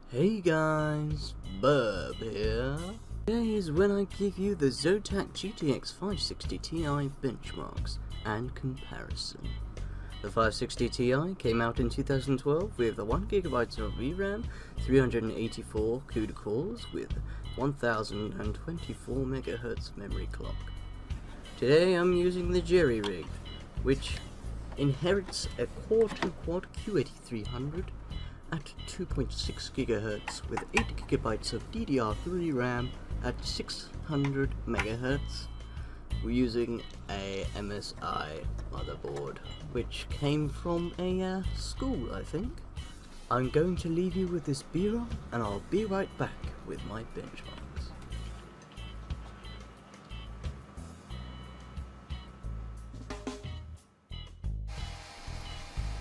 Hey guys, Burb here. Today is when I give you the Zotac GTX 560 Ti benchmarks and comparison. The 560 Ti came out in 2012 with 1GB of VRAM, 384 CUDA cores with 1024 MHz memory clock. Today I'm using the Jerry rig, which inherits a quad-to-quad Q8300 at 2.6 GHz with 8GB of DDR3 RAM at 600 MHz. We're using a MSI motherboard, which came from a school, I think. I'm going to leave you with this B-roll, and I'll be right back with my benchmarks.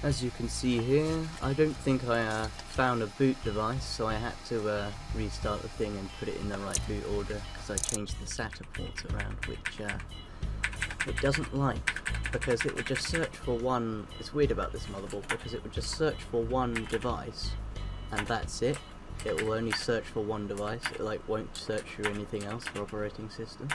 As you can see here, I don't think I found a boot device, so I had to restart the thing and put it in the right boot order, because I changed the SATA ports around, which it doesn't like, because it would just search for one. It's weird about this motherboard, because it would just search for one device, and that's it. It will only search for one device. It won't search for anything else for operating system.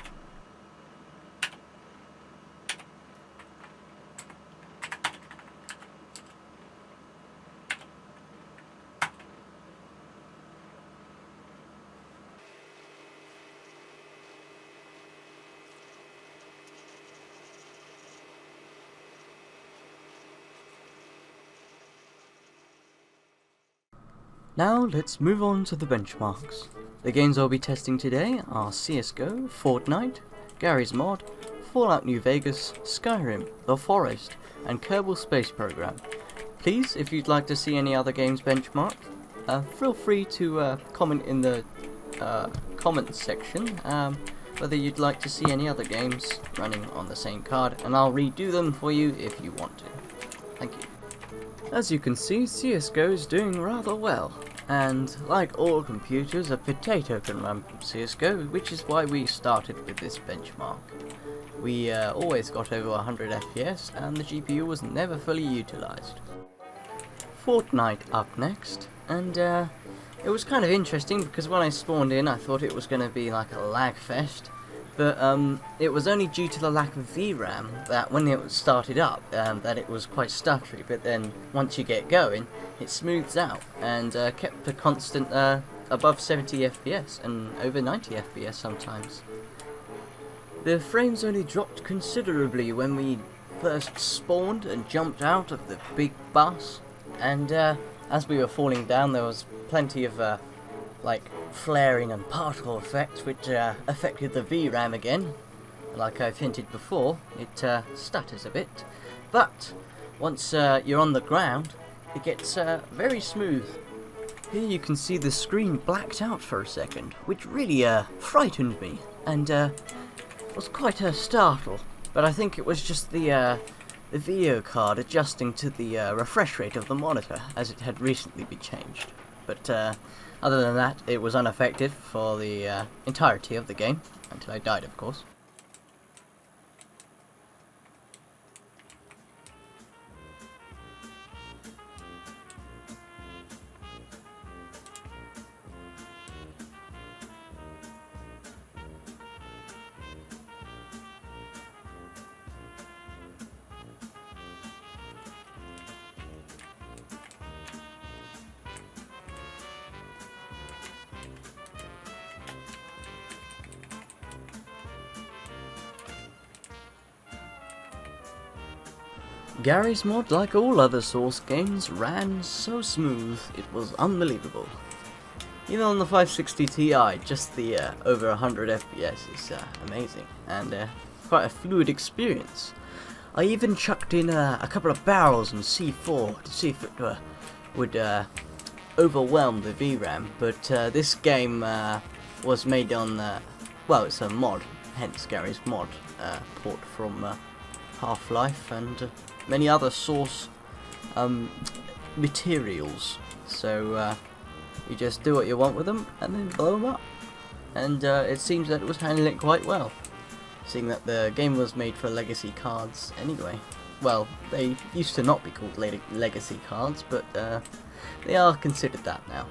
Now let's move on to the benchmarks. The games I'll be testing today are CSGO, Fortnite, Garry's Mod, Fallout New Vegas, Skyrim, The Forest, and Kerbal Space Program. Please, if you'd like to see any other games benchmarked, feel free to comment in the comments section whether you'd like to see any other games running on the same card, and I'll redo them for you if you want to. Thank you. As you can see, CSGO is doing rather well, and like all computers, a potato can run CSGO, which is why we started with this benchmark. We always got over 100 FPS, and the GPU was never fully utilized. Fortnite up next, and it was kind of interesting because when I spawned in I thought it was going to be like a lag fest. But it was only due to the lack of VRAM that when it started up, that it was quite stuttery, but then once you get going, it smooths out, and kept a constant above 70 FPS and over 90 FPS sometimes. The frames only dropped considerably when we first spawned and jumped out of the big bus, and as we were falling down there was plenty of flaring and particle effects, which affected the VRAM again. Like I've hinted before, it stutters a bit, but once you're on the ground, it gets very smooth. Here you can see the screen blacked out for a second, which really frightened me, and was quite a startle. But I think it was just the video card adjusting to the refresh rate of the monitor, as it had recently been changed. But other than that, it was unaffected for the entirety of the game, until I died, of course. Garry's Mod, like all other Source games, ran so smooth, it was unbelievable. Even on the 560 Ti, just the over 100 FPS is amazing, and quite a fluid experience. I even chucked in a couple of barrels in C4 to see if it would overwhelm the VRAM, but this game was made on, well, it's a mod, hence Garry's Mod, port from Half-Life and many other Source materials. So you just do what you want with them and then blow them up. And it seems that it was handling it quite well, seeing that the game was made for legacy cards anyway. Well, they used to not be called legacy cards, but they are considered that now.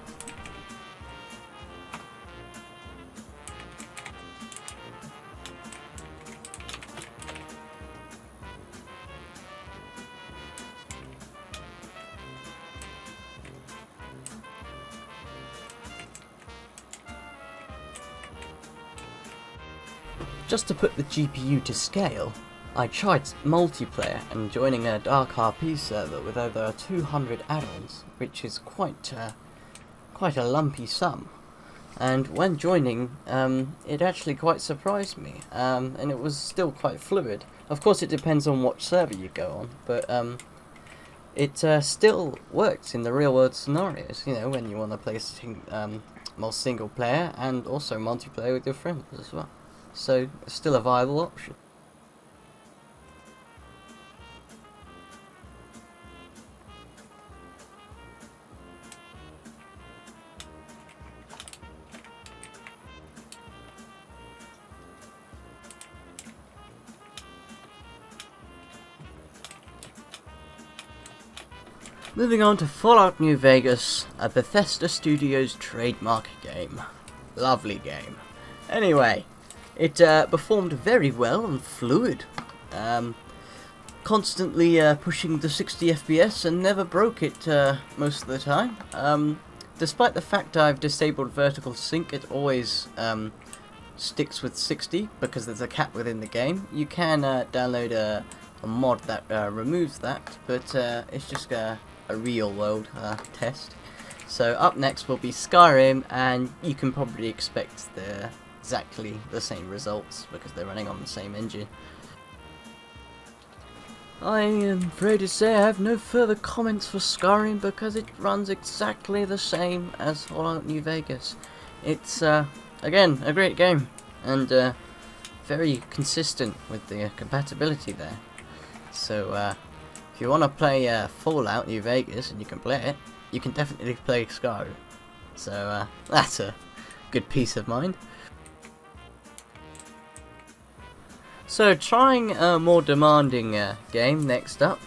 Just to put the GPU to scale, I tried multiplayer and joining a Dark RP server with over 200 add-ons, which is quite a lumpy sum. And when joining, it actually quite surprised me, and it was still quite fluid. Of course, it depends on what server you go on, but it still works in the real-world scenarios. You know, when you want to play more single player and also multiplayer with your friends as well. So, it's still a viable option. Moving on to Fallout New Vegas, a Bethesda Studios trademark game. Lovely game. Anyway, it performed very well and fluid. Constantly pushing the 60 FPS and never broke it most of the time. Despite the fact I've disabled vertical sync, it always sticks with 60 because there's a cap within the game. You can download a mod that removes that, but it's just a real world test. So up next will be Skyrim, and you can probably expect exactly the same results because they're running on the same engine. I am afraid to say I have no further comments for Skyrim because it runs exactly the same as Fallout New Vegas. It's again a great game and very consistent with the compatibility there. So if you want to play Fallout New Vegas and you can play it, you can definitely play Skyrim. So that's a good peace of mind. So trying a more demanding game next up,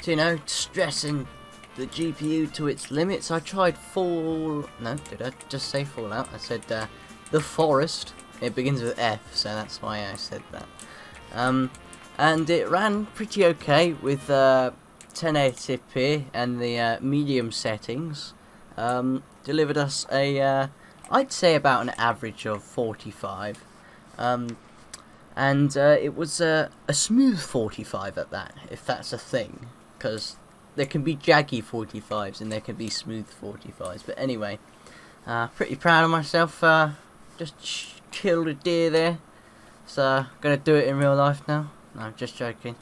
you know, stressing the GPU to its limits. I tried did I just say Fallout? I said The Forest. It begins with F, so that's why I said that. And it ran pretty okay with 1080p and the medium settings. Delivered us I'd say about an average of 45. And it was a smooth 45 at that, if that's a thing. Because there can be jaggy 45s and there can be smooth 45s. But anyway, pretty proud of myself. Just killed a deer there. So, gonna do it in real life now. No, just joking.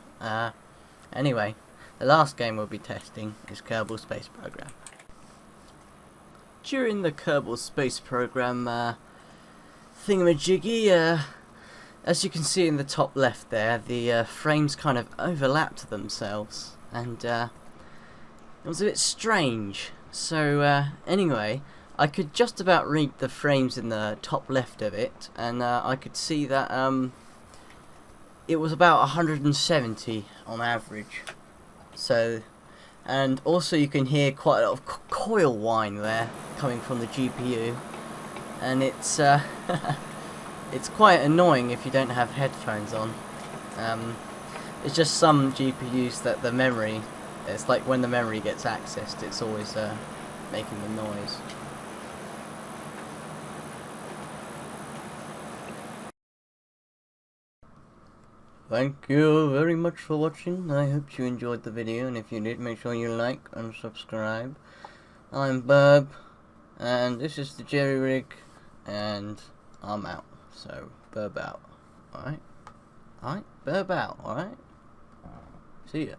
Anyway, the last game we'll be testing is Kerbal Space Program. During the Kerbal Space Program thingamajiggy, as you can see in the top left there, the frames kind of overlapped themselves, and it was a bit strange. So anyway, I could just about read the frames in the top left of it, and I could see that it was about 170 on average. So, and also you can hear quite a lot of coil whine there coming from the GPU, and it's it's quite annoying if you don't have headphones on. It's just some GPUs that the memory, it's like when the memory gets accessed, it's always making the noise. Thank you very much for watching. I hope you enjoyed the video, and if you did, make sure you like and subscribe. I'm Burb, and this is the Jerry Rig, and I'm out. So, Burb out. Alright? Alright? Burb out, alright? See ya.